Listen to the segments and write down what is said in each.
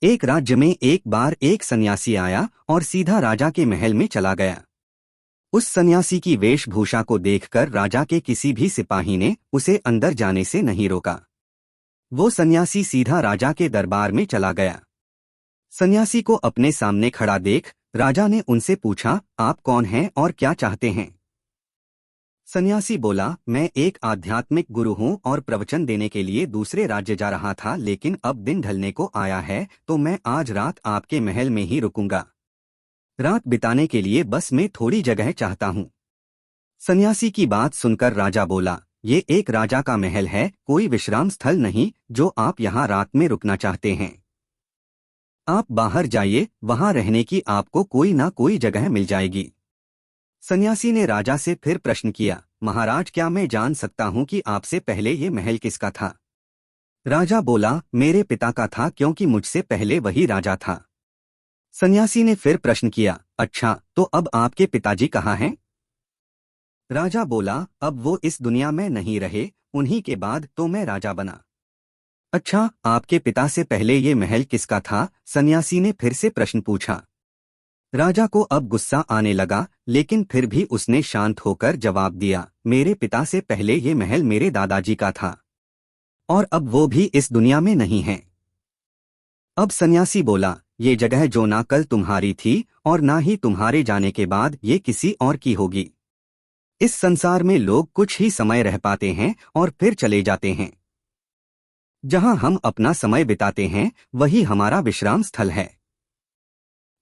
एक राज्य में एक बार एक सन्यासी आया और सीधा राजा के महल में चला गया। उस सन्यासी की वेशभूषा को देखकर राजा के किसी भी सिपाही ने उसे अंदर जाने से नहीं रोका। वो सन्यासी सीधा राजा के दरबार में चला गया। सन्यासी को अपने सामने खड़ा देख राजा ने उनसे पूछा, आप कौन हैं और क्या चाहते हैं? सन्यासी बोला, मैं एक आध्यात्मिक गुरु हूँ और प्रवचन देने के लिए दूसरे राज्य जा रहा था, लेकिन अब दिन ढलने को आया है तो मैं आज रात आपके महल में ही रुकूंगा। रात बिताने के लिए बस में थोड़ी जगह चाहता हूँ। सन्यासी की बात सुनकर राजा बोला, ये एक राजा का महल है, कोई विश्राम स्थल नहीं जो आप यहाँ रात में रुकना चाहते हैं। आप बाहर जाइए, वहां रहने की आपको कोई ना कोई जगह मिल जाएगी। सन्यासी ने राजा से फिर प्रश्न किया, महाराज क्या मैं जान सकता हूं कि आपसे पहले ये महल किसका था? राजा बोला, मेरे पिता का था, क्योंकि मुझसे पहले वही राजा था। सन्यासी ने फिर प्रश्न किया, अच्छा तो अब आपके पिताजी कहाँ हैं? राजा बोला, अब वो इस दुनिया में नहीं रहे, उन्हीं के बाद तो मैं राजा बना। अच्छा, आपके पिता से पहले ये महल किसका था? सन्यासी ने फिर से प्रश्न पूछा। राजा को अब गुस्सा आने लगा, लेकिन फिर भी उसने शांत होकर जवाब दिया, मेरे पिता से पहले ये महल मेरे दादाजी का था और अब वो भी इस दुनिया में नहीं है। अब सन्यासी बोला, ये जगह जो ना कल तुम्हारी थी और ना ही तुम्हारे जाने के बाद ये किसी और की होगी। इस संसार में लोग कुछ ही समय रह पाते हैं और फिर चले जाते हैं। जहां हम अपना समय बिताते हैं वही हमारा विश्राम स्थल है।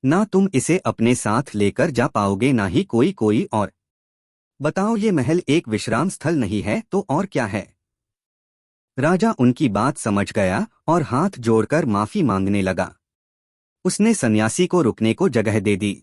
ना तुम इसे अपने साथ लेकर जा पाओगे, ना ही कोई और। बताओ, ये महल एक विश्राम स्थल नहीं है तो और क्या है? राजा उनकी बात समझ गया और हाथ जोड़कर माफी मांगने लगा। उसने सन्यासी को रुकने को जगह दे दी।